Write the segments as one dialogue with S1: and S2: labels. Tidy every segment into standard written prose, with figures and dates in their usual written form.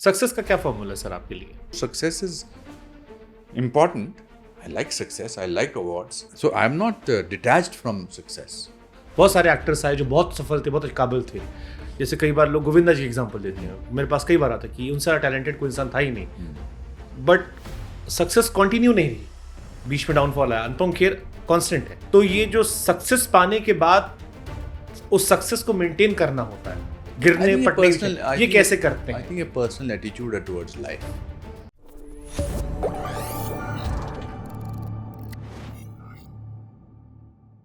S1: Success का क्या formula है सर आपके लिए?
S2: Success is important. I like success. I like awards. So I'm not detached from success.
S1: बहुत सारे एक्टर्स आए जो बहुत सफल थे, बहुत काबिल थे। जैसे कई बार लोग गोविंदा जी एग्जांपल देते हैं, मेरे पास कई बार आता कि उनसे टैलेंटेड कोई इंसान था ही नहीं, बट सक्सेस कंटिन्यू नहीं रही, बीच में डाउनफॉल आया। अनुपम खेर कांस्टेंट है। तो ये जो सक्सेस पाने के बाद उस सक्सेस को मेंटेन करना होता है, गिरने पड़ने ये कैसे करते
S2: I
S1: हैं?
S2: think a personal attitude towards life.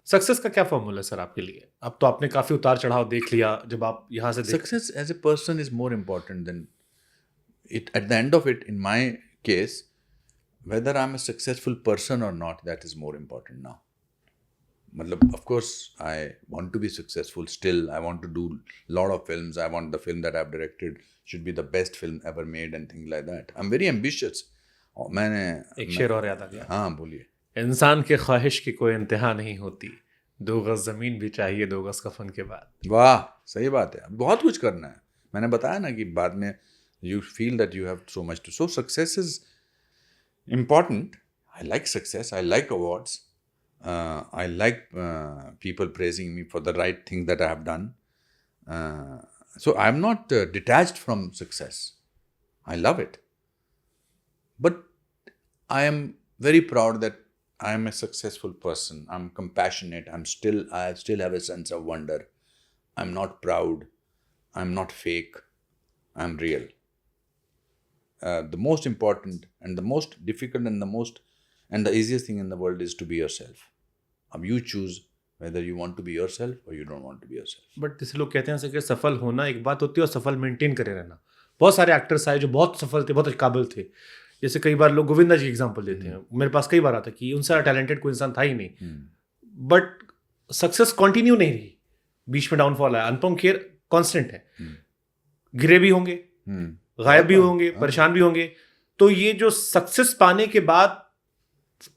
S1: Success का क्या फॉर्मूला है सर आपके लिए? अब तो आपने काफी उतार चढ़ाव देख लिया, जब आप यहाँ से
S2: Success as a person is more important than it. At the end of it, in my case, whether I'm a successful person or not, that is more important now. Matlab, of course, I want to be successful still. I want to do a lot of films. I want the film that I've directed should be the best film ever made and things like that. I'm very ambitious. और मैंने
S1: एक शेर और याद आ गया,
S2: हाँ बोलिए।
S1: इंसान के ख्वाहिश की कोई इंतहा नहीं होती, 2 गज जमीन भी चाहिए 2 गज कफन के बाद।
S2: वाह, सही बात है। बहुत कुछ करना है। मैंने बताया ना कि बाद में you feel that you have so much to. So success is important. I like success. I like awards. I like people praising me for the right thing that I have done. So I'm not detached from success. I love it. But I am very proud that I am a successful person. I'm compassionate. I still have a sense of wonder. I'm not proud. I'm not fake. I'm real. The most important and the most difficult and the easiest thing in the world is to be yourself. अब you choose whether you want to be yourself or you don't want to be yourself.
S1: But जैसे लोग कहते हैं sir कि सफल होना एक बात होती है और सफल मेंटेन करे रहना। बहुत सारे एक्टर्स आए जो बहुत सफल थे, बहुत काबिल थे। जैसे कई बार लोग गोविंदा जी एग्जांपल देते हैं, मेरे पास कई बार आता कि उनसे टैलेंटेड कोई इंसान था ही नहीं, बट सक्सेस कंटिन्यू नहीं रही, बीच में डाउनफॉल आया। अनुपम खेर कांस्टेंट है, गिरे भी होंगे, गायब भी होंगे, परेशान भी होंगे। तो ये जो सक्सेस पाने के बाद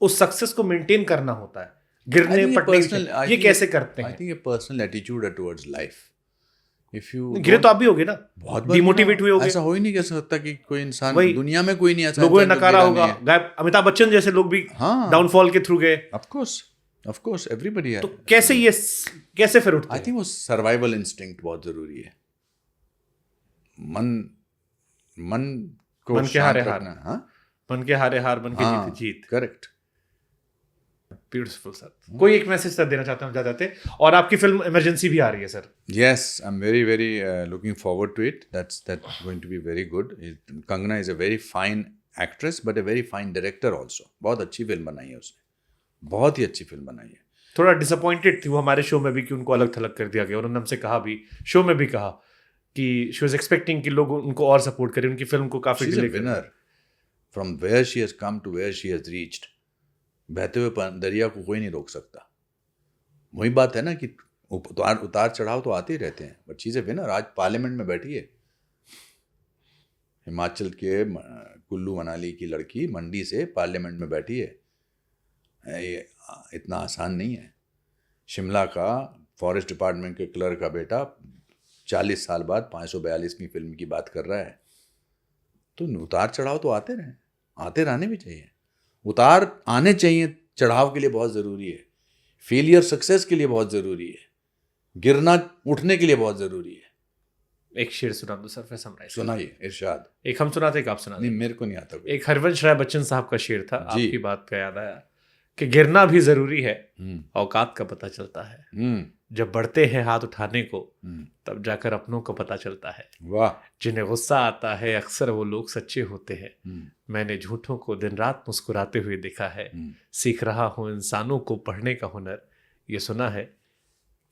S1: उस सक्सेस को मेंटेन करना होता है, गिरने पड़ने ये कैसे करते
S2: I
S1: हैं?
S2: think a personal attitude towards life. If you
S1: गिरे तो आप भी होगे ना,
S2: बहुत बार
S1: डिमोटिवेट हुए होगे।
S2: ऐसा हो ही नहीं कह सकता कि कोई इंसान
S1: वही,
S2: दुनिया में कोई नहीं ऐसा
S1: लोगों ने
S2: इंसान जो
S1: नकारा
S2: गिरा
S1: होगा,
S2: नहीं है।
S1: गायब। अमिताभ बच्चन जैसे लोग भी
S2: हाँ।
S1: डाउनफॉल के थ्रू गए।
S2: Of course, everybody है।
S1: तो कैसे फिर उठते
S2: I
S1: हैं?
S2: think वो सर्वाइवल इंस्टिंक्ट बहुत जरूरी है। मन को
S1: मन के
S2: शांत
S1: हारे हार,
S2: रखना। हाँ,
S1: मन के हारे हार, मन के जीते जीत।
S2: करेक्ट।
S1: Beautiful sir. कोई एक मैसेज सर देना चाहते हैं हम जाते, और आपकी फिल्म इमरजेंसी भी आ रही है sir.
S2: Yes, I'm very looking forward to it. That's going to be very good. Kangana is a very fine actress, but a very fine director also. बहुत अच्छी फिल्म बनाई है उसने, बहुत ही अच्छी फिल्म बनाई है।
S1: थोड़ा डिसअपॉइंटेड थी वो हमारे शो में भी कि उनको अलग थलग कर दिया गया। उन्होंने हमसे कहा भी, शो में भी कहा कि शी वाज एक्सपेक्टिंग कि लोग उनको और सपोर्ट करें, उनकी फिल्म को काफी
S2: She's a
S1: डिले करें।
S2: winner. From where she has come to where she has reached. बहते हुए दरिया को कोई नहीं रोक सकता। वही बात है ना कि उतार चढ़ाव तो आते ही रहते हैं, but she is a winner. आज पार्लियामेंट में बैठी है, हिमाचल के कुल्लू मनाली की लड़की मंडी से पार्लियामेंट में बैठी है। ये इतना आसान नहीं है। शिमला का फॉरेस्ट डिपार्टमेंट के क्लर्क का बेटा 40 साल बाद 542वीं फिल्म की बात कर रहा है। तो उतार चढ़ाव तो आते रहे, आते रहने भी चाहिए। उतार आने चाहिए, चढ़ाव के लिए बहुत ज़रूरी है। फेलियर सक्सेस के लिए बहुत ज़रूरी है। गिरना उठने के लिए बहुत ज़रूरी है।
S1: एक शेर सुना दो सर, फिर समराइज।
S2: सुनाइए, इरशाद।
S1: एक हम सुनाते, एक आप सुना।
S2: नहीं, मेरे को नहीं आता कोई।
S1: एक हरवंश राय बच्चन साहब का शेर था,
S2: जी।
S1: आपकी बात का याद आया कि गिरना भी जरूरी है, औकात का पता चलता है। जब बढ़ते हैं हाथ उठाने को, तब जाकर अपनों को पता चलता है।
S2: वाह।
S1: जिन्हें गुस्सा आता है अक्सर वो लोग सच्चे होते हैं। मैंने झूठों को दिन रात मुस्कुराते हुए देखा है। सीख रहा हूँ इंसानों को पढ़ने का हुनर। ये सुना है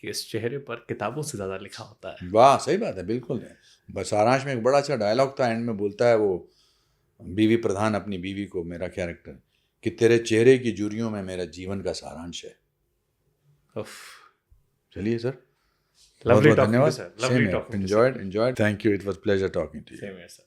S1: कि इस चेहरे पर किताबों से ज्यादा लिखा होता है।
S2: वाह, सही बात है, बिल्कुल है। बस सारांश में एक बड़ा अच्छा डायलॉग था, एंड में बोलता है वो बीवी प्रधान अपनी बीवी को, मेरा कैरेक्टर, कि तेरे चेहरे की जुरियों में मेरा जीवन का सारांश है। चलिए सर,
S1: लवली टॉकिंग
S2: धन्यवाद
S1: sir, lovely talking.
S2: enjoyed. Thank you. It was pleasure talking to you.
S1: Same here, sir.